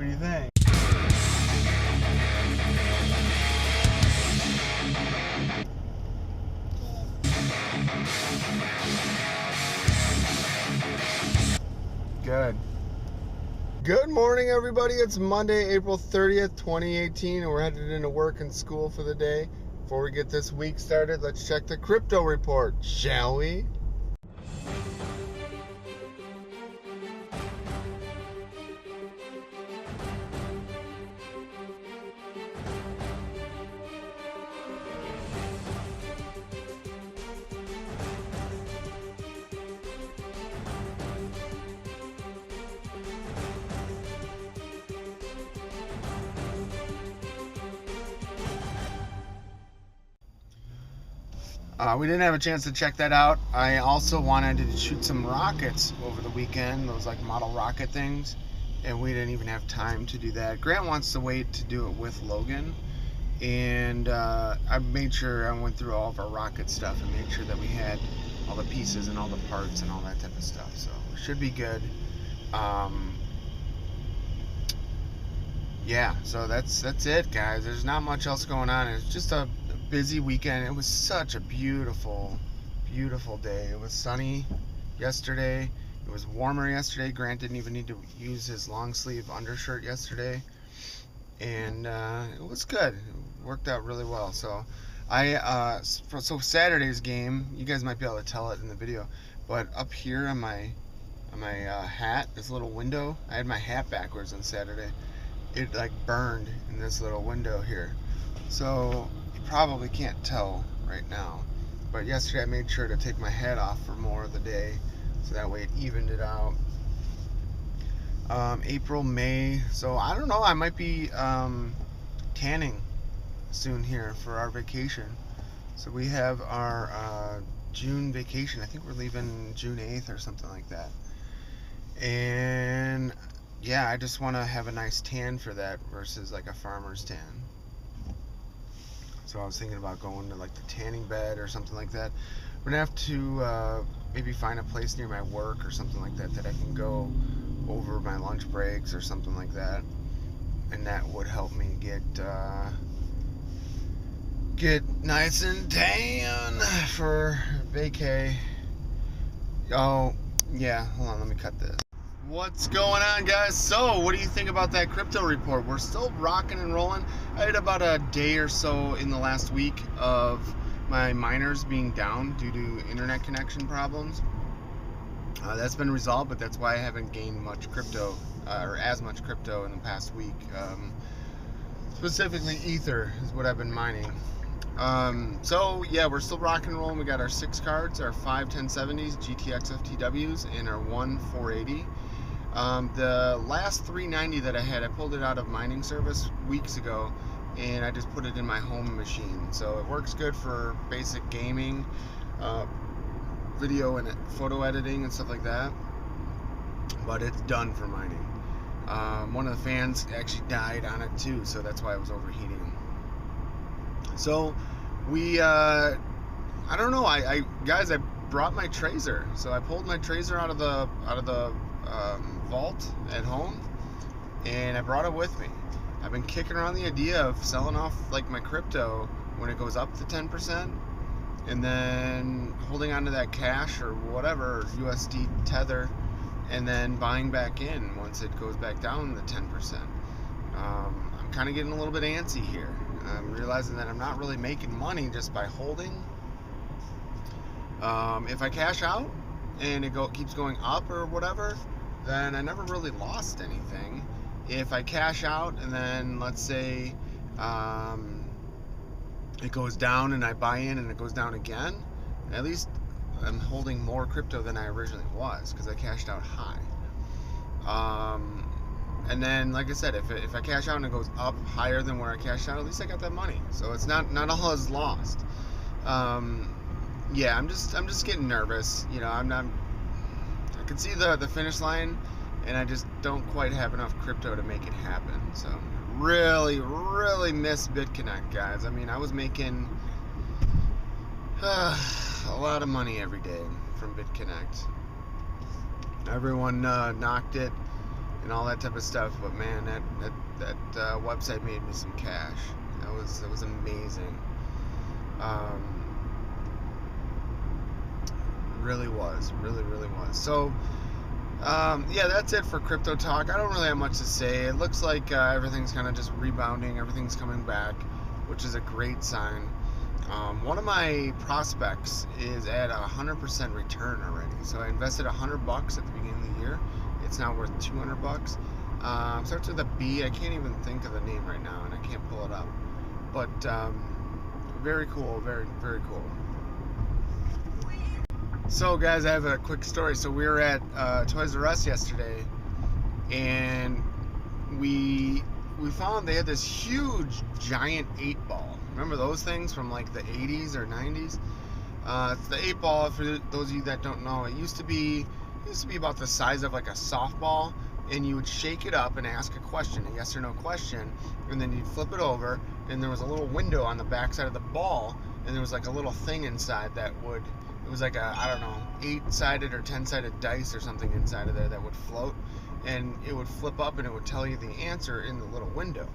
What do you think? Good. Good morning, everybody. It's Monday, April 30th, 2018, and we're headed into work and school for the day. Before we get this week started, let's check the crypto report, shall we? We didn't have a chance to check that out. I also wanted to shoot some rockets over the weekend, those like model rocket things, and we didn't even have time to do that. Grant wants to wait to do it with Logan, and I made sure I went through all of our rocket stuff and made sure that we had all the pieces and all the parts and all that type of stuff, so it should be good. Yeah, so that's it, guys. There's not much else going on. It's just a busy weekend. It was such a beautiful day. It was sunny yesterday. It was warmer yesterday. Grant didn't even need to use his long sleeve undershirt yesterday, and it was good. It worked out really well. So so Saturday's game, you guys might be able to tell it in the video, but up here on my hat, this little window, I had my hat backwards on Saturday. It like burned in this little window here, so you probably can't tell right now, but yesterday I made sure to take my hat off for more of the day, so that way it evened it out. April, May, so I don't know, I might be tanning soon here for our vacation. So we have our June vacation. I think we're leaving June 8th or something like that, and yeah, I just want to have a nice tan for that versus like a farmer's tan. So I was thinking about going to like the tanning bed or something like that. We're gonna have to maybe find a place near my work or something like that I can go over my lunch breaks or something like that, and that would help me get nice and tan for vacay. Oh yeah, hold on, let me cut this. What's going on, guys? So what do you think about that crypto report? We're still rocking and rolling. I had about a day or so in the last week of my miners being down due to internet connection problems. That's been resolved, but that's why I haven't gained much crypto or as much crypto in the past week. Specifically Ether is what I've been mining. So yeah, we're still rocking and rolling. We got our 6 cards, our 5 1070s, GTX FTWs, and our 1 480. The last 390 that I had, I pulled it out of mining service weeks ago, and I just put it in my home machine. So it works good for basic gaming, video and photo editing and stuff like that, but it's done for mining. One of the fans actually died on it too, so that's why it was overheating. So we, I don't know, guys, I brought my tracer. So I pulled my tracer out of the vault at home, and I brought it with me. I've been kicking around the idea of selling off like my crypto when it goes up to 10%, and then holding onto that cash or whatever, USD tether, and then buying back in once it goes back down to 10%. I'm kind of getting a little bit antsy here. I'm realizing that I'm not really making money just by holding. If I cash out and it keeps going up or whatever, then I never really lost anything. If I cash out and then let's say it goes down and I buy in and it goes down again, at least I'm holding more crypto than I originally was because I cashed out high. And then, like I said, if I cash out and it goes up higher than where I cashed out, at least I got that money. So it's not all is lost. Yeah, I'm just getting nervous. You know, I can see the finish line, and I just don't quite have enough crypto to make it happen. So really miss BitConnect, guys. I mean, I was making a lot of money every day from BitConnect. Everyone knocked it and all that type of stuff. But man, that website made me some cash. That was amazing. Really was. So yeah, that's it for crypto talk. I don't really have much to say. It looks like everything's kind of just rebounding. Everything's coming back, which is a great sign. One of my prospects is at 100% return already. So I invested $100 at the beginning of the year. It's now worth $200. Starts with a B. I can't even think of the name right now, and I can't pull it up. But very cool. Very cool. So guys, I have a quick story. So we were at Toys R Us yesterday, and we found they had this huge giant 8-ball. Remember those things from like the 80s or 90s? It's the 8-ball. For those of you that don't know, it used to be about the size of like a softball, and you would shake it up and ask a question, a yes or no question, and then you'd flip it over, and there was a little window on the back side of the ball, and there was like a little thing inside that would, it was like a, I don't know, 8-sided or 10-sided dice or something inside of there that would float, and it would flip up and it would tell you the answer in the little window.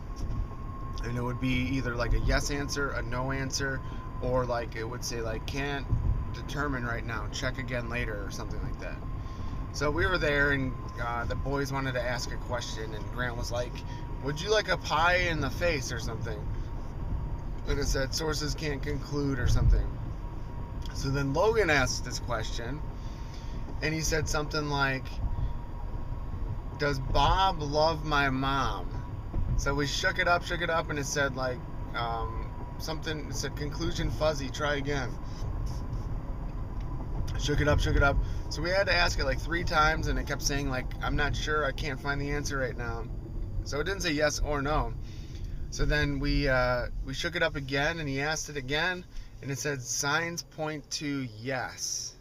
And it would be either like a yes answer, a no answer, or like it would say like can't determine right now, check again later, or something like that. So we were there, and the boys wanted to ask a question, and Grant was like, would you like a pie in the face or something? And it said sources can't conclude or something. So then Logan asked this question, and he said something like, does Bob love my mom? So we shook it up, and it said like something, it said conclusion fuzzy, try again. Shook it up. So we had to ask it like 3 times, and it kept saying like, I'm not sure, I can't find the answer right now. So it didn't say yes or no. So then we shook it up again, and he asked it again, and it said signs point to yes.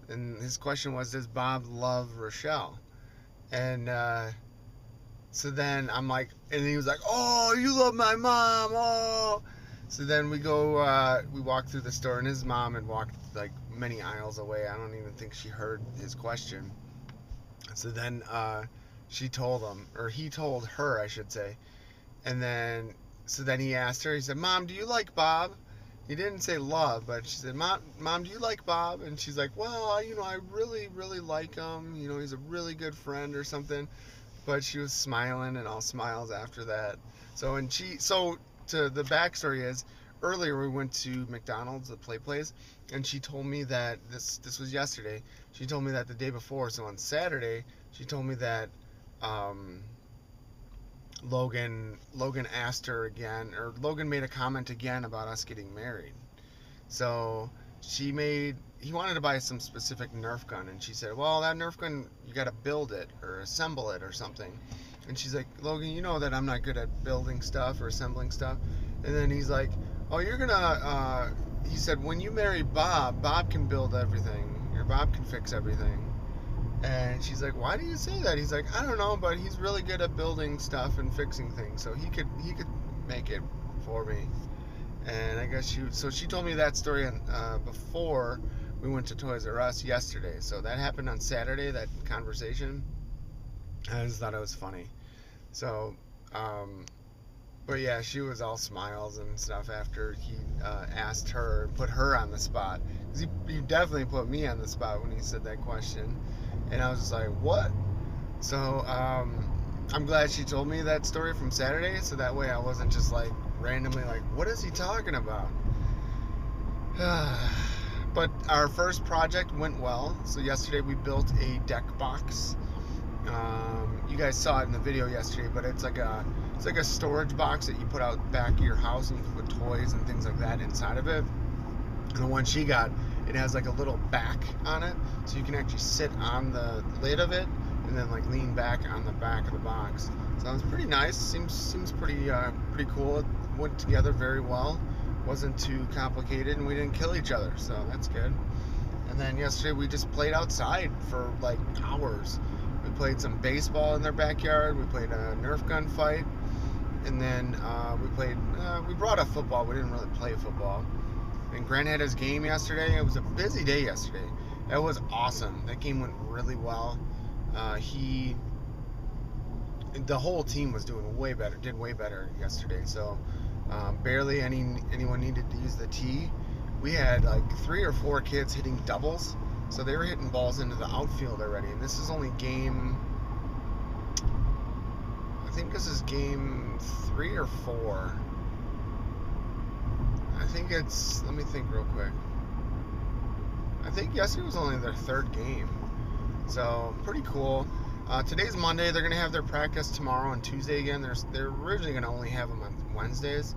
And his question was, does Bob love Rochelle? And so then I'm like, and he was like, oh, you love my mom, oh. So then we walked through the store, and his mom had walked like many aisles away. I don't even think she heard his question. So then she told him, or he told her, I should say. And then, so then he asked her, he said, Mom, do you like Bob? He didn't say love, but she said, Mom, do you like Bob? And she's like, well, I really, really like him. He's a really good friend or something. But she was smiling and all smiles after that. So to the backstory is, earlier we went to McDonald's, the play place, and she told me that this was yesterday. She told me that the day before, so on Saturday, she told me that Logan asked her again, or Logan made a comment again about us getting married. So he wanted to buy some specific Nerf gun, and she said, well, that Nerf gun, you got to build it or assemble it or something. And she's like, Logan, you know that I'm not good at building stuff or assembling stuff. And then he's like, oh, you're gonna he said, when you marry Bob can build everything, or Bob can fix everything. And she's like, why do you say that? He's like, I don't know, but he's really good at building stuff and fixing things, so he could make it for me. And I guess she told me that story before we went to Toys R Us yesterday. So that happened on Saturday, that conversation. I just thought it was funny. So, but yeah, she was all smiles and stuff after he asked her and put her on the spot. Because he definitely put me on the spot when he said that question. And I was just like, what? So, I'm glad she told me that story from Saturday, so that way I wasn't just like randomly like, what is he talking about? But our first project went well. So yesterday we built a deck box. You guys saw it in the video yesterday, but it's like a storage box that you put out back of your house, and you can put toys and things like that inside of it. And the one she got, it has like a little back on it, so you can actually sit on the lid of it and then like lean back on the back of the box. Sounds pretty nice. Seems pretty cool. It went together very well. Wasn't too complicated, and we didn't kill each other, so that's good. And then yesterday we just played outside for like hours. We played some baseball in their backyard. We played a Nerf gun fight, and then we brought a football. We didn't really play football. And Grant had his game yesterday. It was a busy day yesterday. That was awesome. That game went really well. He the whole team was doing way better, did way better yesterday. So barely anyone needed to use the tee. We had like 3 or 4 kids hitting doubles, so they were hitting balls into the outfield already. And this is only game, I think this is game 3 or 4. I think it's, let me think real quick. I think yesterday was only their 3rd game. So pretty cool. Today's Monday. They're going to have their practice tomorrow and Tuesday again. They're originally going to only have them on Wednesdays,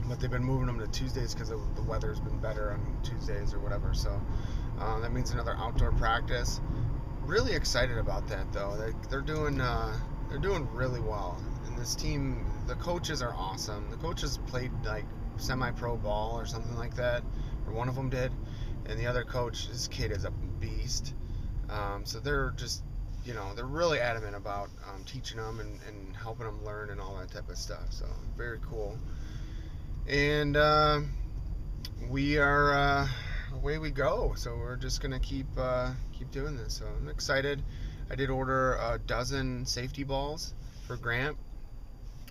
but they've been moving them to Tuesdays because the weather's been better on Tuesdays or whatever. So that means another outdoor practice. Really excited about that though. They're doing really well. And this team, the coaches are awesome. The coaches played like semi-pro ball or something like that, or one of them did, and the other coach, this kid is a beast. So they're just, they're really adamant about teaching them and helping them learn and all that type of stuff. So very cool. And we are away we go. So we're just gonna keep doing this. So I'm excited. I did order a dozen safety balls for Grant.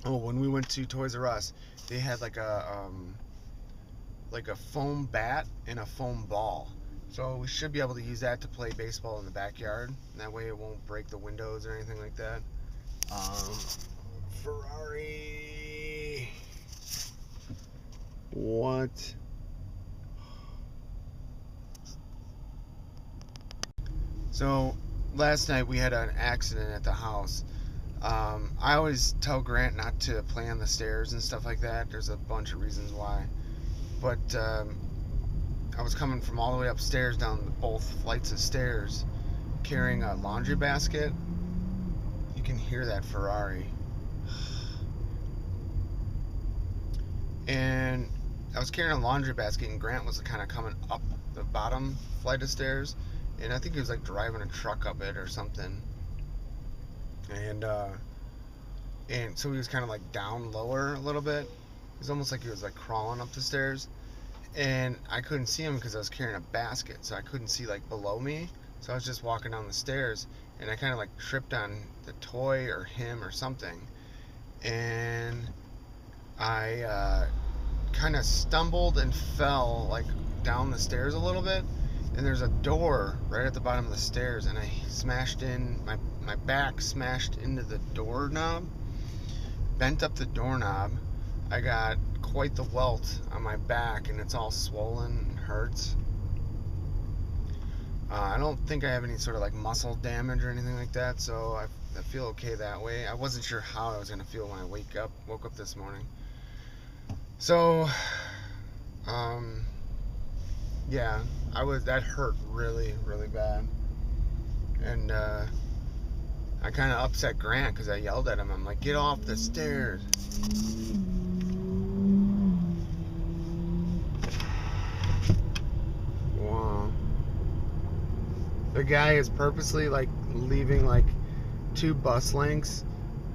Oh, when we went to Toys R Us, they had like a foam bat and a foam ball. So we should be able to use that to play baseball in the backyard. And that way it won't break the windows or anything like that. Ferrari. What? So last night we had an accident at the house. I always tell Grant not to play on the stairs and stuff like that. There's a bunch of reasons why. But I was coming from all the way upstairs down both flights of stairs carrying a laundry basket. You can hear that Ferrari. And I was carrying a laundry basket and Grant was kind of coming up the bottom flight of stairs, and I think he was like driving a truck up it or something. And so he was kind of like down lower a little bit. It was almost like he was like crawling up the stairs. And I couldn't see him because I was carrying a basket, so I couldn't see like below me. So I was just walking down the stairs, and I kind of like tripped on the toy or him or something, and I kind of stumbled and fell like down the stairs a little bit. And there's a door right at the bottom of the stairs, and I smashed in my back smashed into the doorknob, bent up the doorknob. I got quite the welt on my back, and it's all swollen and hurts. I don't think I have any sort of like muscle damage or anything like that, so I feel okay that way. I wasn't sure how I was going to feel when I woke up this morning. So yeah, that hurt really, really bad. And I kind of upset Grant because I yelled at him. I'm like, get off the stairs. The guy is purposely like leaving like 2 bus lengths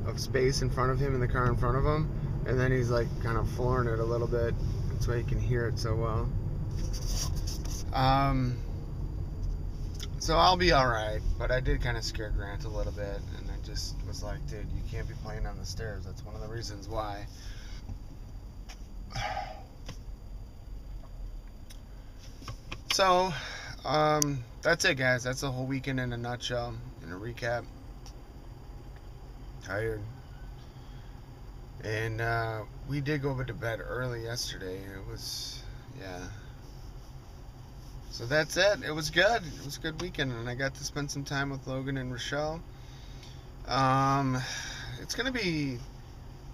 of space in front of him in the car in front of him, and then he's like kind of flooring it a little bit so he can hear it so well. So I'll be alright, but I did kind of scare Grant a little bit, and I just was like, dude, you can't be playing on the stairs. That's one of the reasons why. So that's it, guys. That's the whole weekend in a nutshell, in a recap. Tired. And we did go to bed early yesterday. It was, yeah. So that's it. It was good. It was a good weekend, and I got to spend some time with Logan and Rochelle. It's gonna be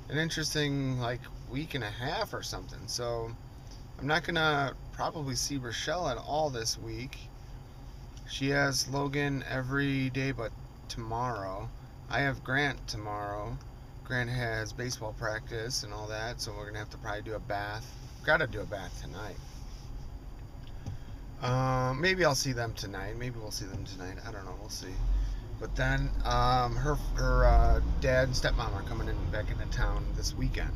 an interesting like week and a half or something. So I'm not gonna probably see Rochelle at all this week. She has Logan every day but tomorrow. I have Grant tomorrow. Grant has baseball practice and all that, so we're gonna have to probably do a bath. Gotta do a bath tonight. Maybe I'll see them tonight. Maybe we'll see them tonight. I don't know. We'll see. But then her dad and stepmom are coming back into town this weekend.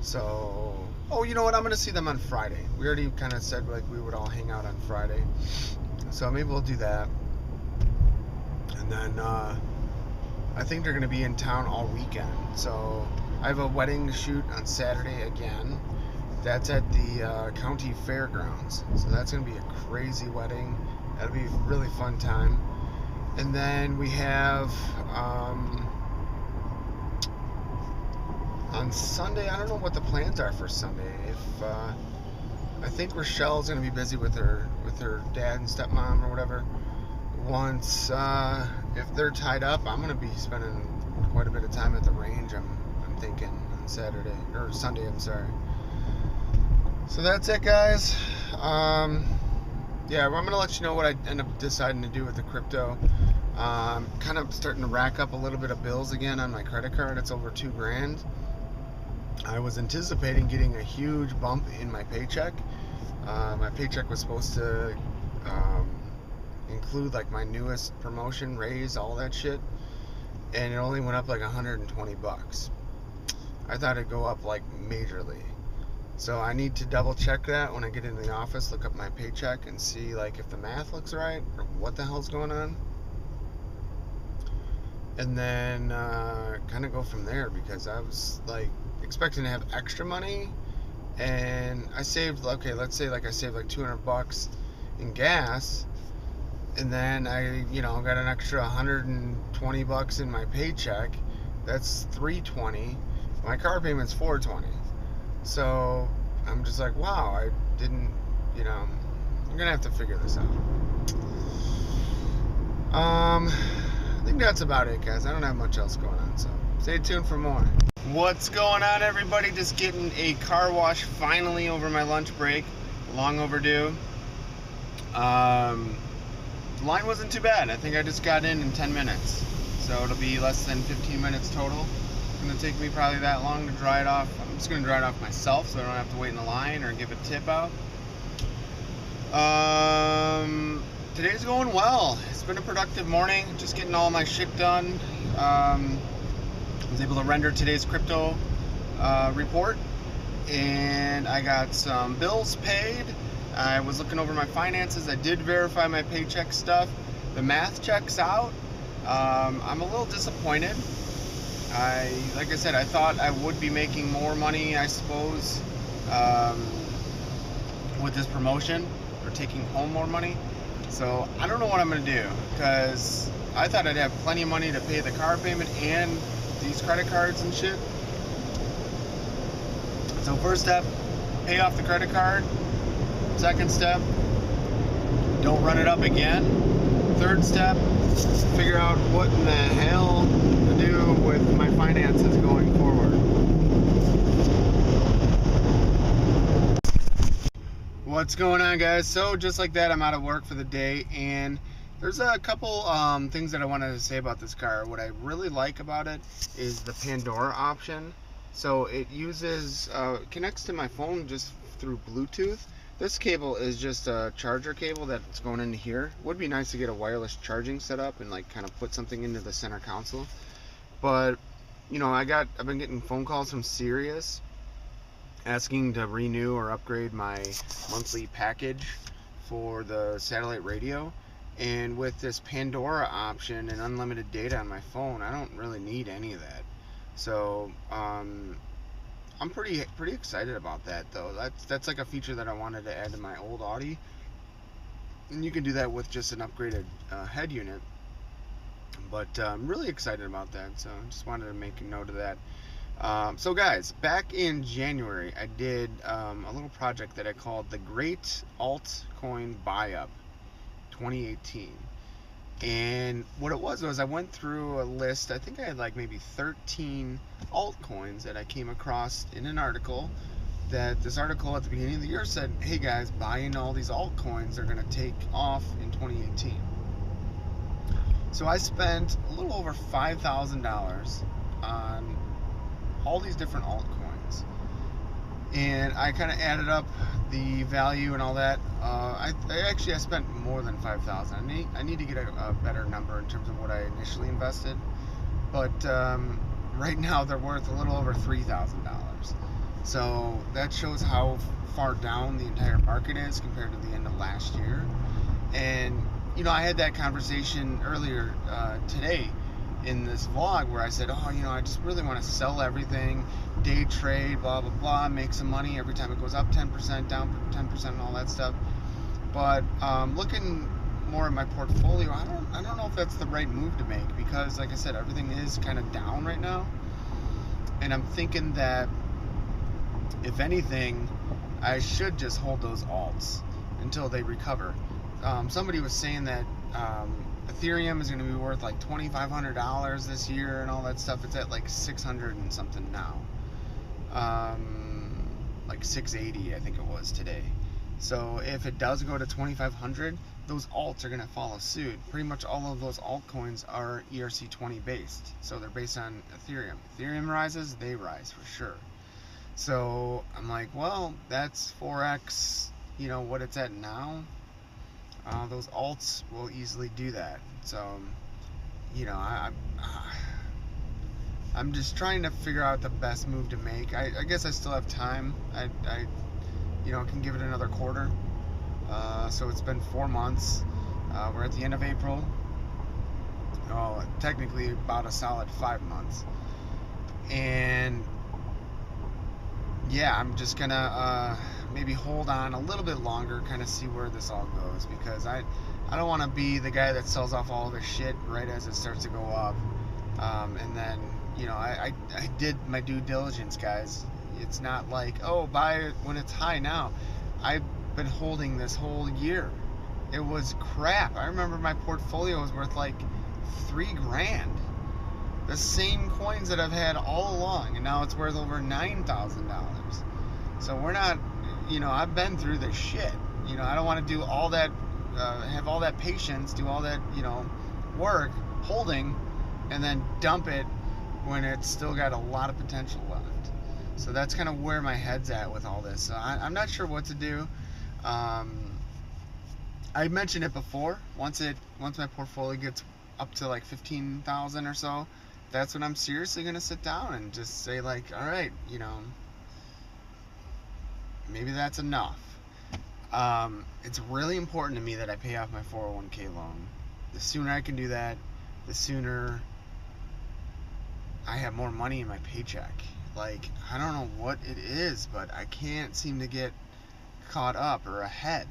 So, oh, you know what? I'm gonna see them on Friday. We already kind of said like we would all hang out on Friday. So maybe we'll do that. And then I I think they're going to be in town all weekend. So I have a wedding to shoot on Saturday again. That's at the county fairgrounds. So that's going to be a crazy wedding. That'll be a really fun time. And then we have on Sunday, I don't know what the plans are for Sunday. If I think Rochelle's going to be busy with her dad and stepmom or whatever. Once if they're tied up, I'm going to be spending quite a bit of time at the range. I'm thinking on Saturday or Sunday. I'm sorry. So that's it, guys. Yeah, I'm going to let you know what I end up deciding to do with the crypto. Kind of starting to rack up a little bit of bills again on my credit card. It's over $2,000. I was anticipating getting a huge bump in my paycheck. My paycheck was supposed to include like my newest promotion, raise, all that shit, and it only went up like $120. I thought it'd go up like majorly. So I need to double check that when I get into the office, look up my paycheck and see like if the math looks right or what the hell's going on. And then kind of go from there, because I was like expecting to have extra money, and I saved, okay, let's say like I saved like $200 in gas, and then I, got an extra $120 in my paycheck. That's $320. My car payment's $420. So I'm just like, wow, I didn't, I'm gonna have to figure this out. I think that's about it, guys. I don't have much else going on, so stay tuned for more. What's going on, everybody? Just getting a car wash finally over my lunch break. Long overdue. The line wasn't too bad. I think I just got in 10 minutes. So it'll be less than 15 minutes total. It's going to take me probably that long to dry it off. I'm just going to dry it off myself so I don't have to wait in the line or give a tip out. Today's going well. It's been a productive morning. Just getting all my shit done. I was able to render today's crypto report, and I got some bills paid. I was looking over my finances. I did verify my paycheck stuff. The math checks out. I'm a little disappointed. Like I said, I thought I would be making more money, I suppose, with this promotion, or taking home more money. So I don't know what I'm going to do, because I thought I'd have plenty of money to pay the car payment and these credit cards and shit. So first step, pay off the credit card. Second step, don't run it up again. Third step, figure out what in the hell to do with my finances going forward. What's going on, guys? So just like that, I'm out of work for the day, and there's a couple things that I wanted to say about this car. What I really like about it is the Pandora option. So it uses, connects to my phone just through Bluetooth. This cable is just a charger cable that's going into here. Would be nice to get a wireless charging set up and like kind of put something into the center console. But I've been getting phone calls from Sirius asking to renew or upgrade my monthly package for the satellite radio. And with this Pandora option and unlimited data on my phone, I don't really need any of that. So I'm pretty excited about that, though. That's like a feature that I wanted to add to my old Audi, and you can do that with just an upgraded head unit. But I'm really excited about that, so I just wanted to make a note of that. So guys, back in January, I did a little project that I called the Great Altcoin Buy-Up 2018. And what it was I went through a list. I think I had like maybe 13 altcoins that I came across in an article. That this article at the beginning of the year said, hey guys, buying all these altcoins are going to take off in 2018. So I spent a little over $5,000 on all these different altcoins. And I kind of added up the value and all that. I spent more than $5,000. I need to get a better number in terms of what I initially invested. But right now they're worth a little over $3,000. So that shows how far down the entire market is compared to the end of last year. And I had that conversation earlier today in this vlog where I said, oh, you know, I just really want to sell everything, day trade, blah, blah, blah, make some money every time it goes up 10%, down 10%, and all that stuff. But looking more at my portfolio, I don't know if that's the right move to make, because like I said, everything is kind of down right now. And I'm thinking that if anything, I should just hold those alts until they recover. Somebody was saying that Ethereum is going to be worth like $2,500 this year and all that stuff. It's at like 600 and something now. Like 680, I think it was today. So if it does go to 2,500, those alts are going to follow suit. Pretty much all of those altcoins are ERC20 based. So they're based on Ethereum. Ethereum rises, they rise for sure. So I'm like, well, that's 4x, you know, what it's at now. Those alts will easily do that. So, you know, I'm just trying to figure out the best move to make. I guess I still have time. I you know, can give it another quarter. So it's been 4 months. We're at the end of April. Oh, technically about a solid 5 months. And yeah, I'm just gonna maybe hold on a little bit longer, kind of see where this all goes, because I don't want to be the guy that sells off all this shit right as it starts to go up. And then, you know, I did my due diligence, guys. It's not like, oh, buy it when it's high now. I've been holding this whole year. It was crap. I remember my portfolio was worth like $3 grand. The same coins that I've had all along, and now it's worth over $9,000. So we're not, you know, I've been through this shit. You know, I don't want to do all that, have all that patience, do all that, you know, work, holding, and then dump it when it's still got a lot of potential left. So that's kind of where my head's at with all this. So I'm not sure what to do. I mentioned it before. Once my portfolio gets up to like 15,000 or so, that's when I'm seriously gonna sit down and just say, like, all right, you know, maybe that's enough. It's really important to me that I pay off my 401k loan. The sooner I can do that, the sooner I have more money in my paycheck. Like, I don't know what it is, but I can't seem to get caught up or ahead.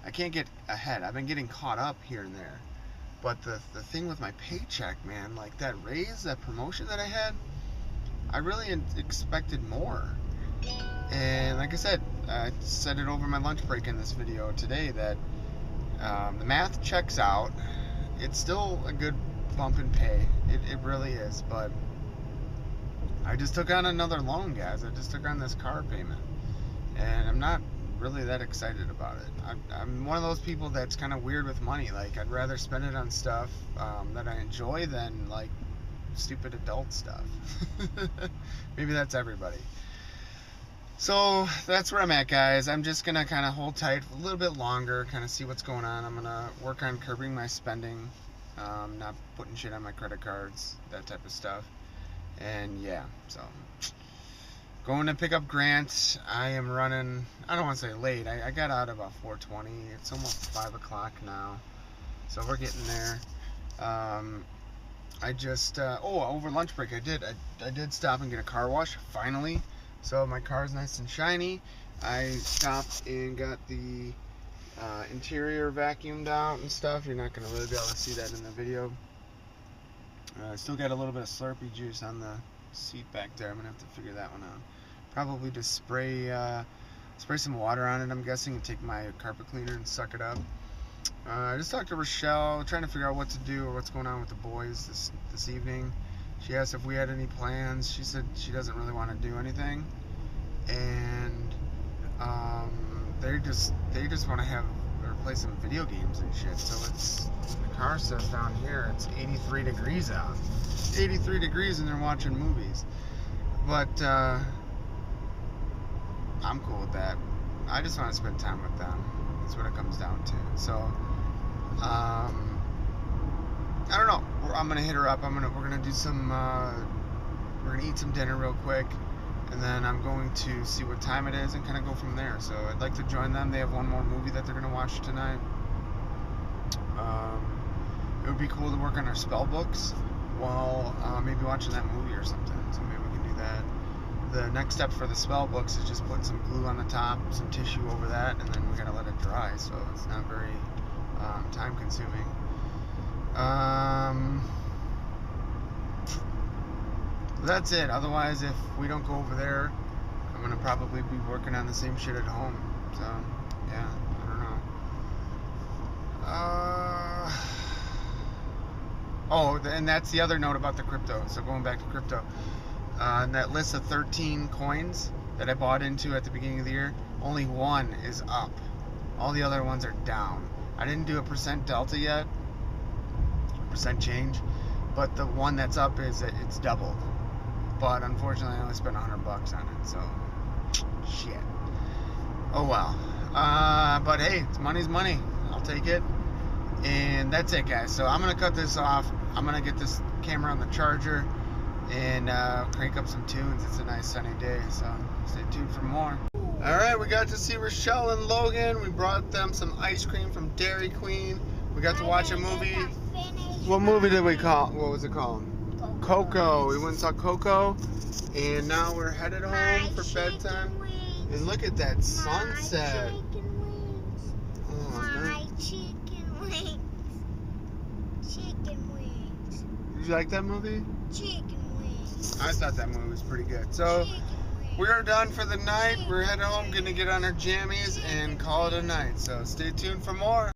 I can't get ahead. I've been getting caught up here and there. But the thing with my paycheck, man, like that raise, that promotion that I had, I really expected more. And like I said it over my lunch break in this video today, that the math checks out. It's still a good bump in pay. It really is. But I just took on another loan, guys. I just took on this car payment. And I'm not really that excited about it. I'm one of those people that's kind of weird with money. Like, I'd rather spend it on stuff that I enjoy than like stupid adult stuff. Maybe that's everybody. So that's where I'm at, guys. I'm just gonna kind of hold tight a little bit longer, kind of see what's going on. I'm gonna work on curbing my spending, not putting shit on my credit cards, that type of stuff. And yeah, so going to pick up Grant. I am running, I don't want to say late. I got out about 4:20. It's almost 5 o'clock now. So we're getting there. I just, over lunch break I did stop and get a car wash, finally. So my car's nice and shiny. I stopped and got the interior vacuumed out and stuff. You're not going to really be able to see that in the video. I still got a little bit of Slurpee juice on the seat back there. I'm going to have to figure that one out. Probably just spray some water on it, I'm guessing, and take my carpet cleaner and suck it up. I just talked to Rochelle, trying to figure out what to do or what's going on with the boys this evening. She asked if we had any plans. She said she doesn't really want to do anything, and they just want to have or play some video games and shit. So it's, the car says down here it's 83 degrees out. 83 degrees and they're watching movies. But I'm cool with that. I just want to spend time with them. That's what it comes down to. So I don't know. I'm gonna hit her up. We're gonna do some. We're gonna eat some dinner real quick, and then I'm going to see what time it is and kind of go from there. So I'd like to join them. They have one more movie that they're gonna watch tonight. It would be cool to work on our spell books while maybe watching that movie or something. So maybe we can do that. The next step for the spell books is just put some glue on the top, some tissue over that, and then we gotta let it dry, so it's not very time consuming. That's it. Otherwise, if we don't go over there, I'm gonna probably be working on the same shit at home. So yeah, I don't know. Oh, and that's the other note about the crypto. So going back to crypto, on that list of 13 coins that I bought into at the beginning of the year, only one is up. All the other ones are down. I didn't do a percent delta yet, percent change, but the one that's up it's doubled. But unfortunately, I only spent $100 on it, so shit. Oh well. But hey, money's money. I'll take it. And that's it, guys. So I'm gonna cut this off. I'm gonna get this camera on the charger and crank up some tunes. It's a nice sunny day, so stay tuned for more. Alright, we got to see Rochelle and Logan. We brought them some ice cream from Dairy Queen. We got to watch a movie. What movie did we call? What was it called? Coco. We went and saw Coco, and now we're headed home for bedtime. And look at that sunset. Did you like that movie? Chicken wings. I thought that movie was pretty good. So we're done for the night. We're heading home, gonna get on our jammies and call it a night. So stay tuned for more.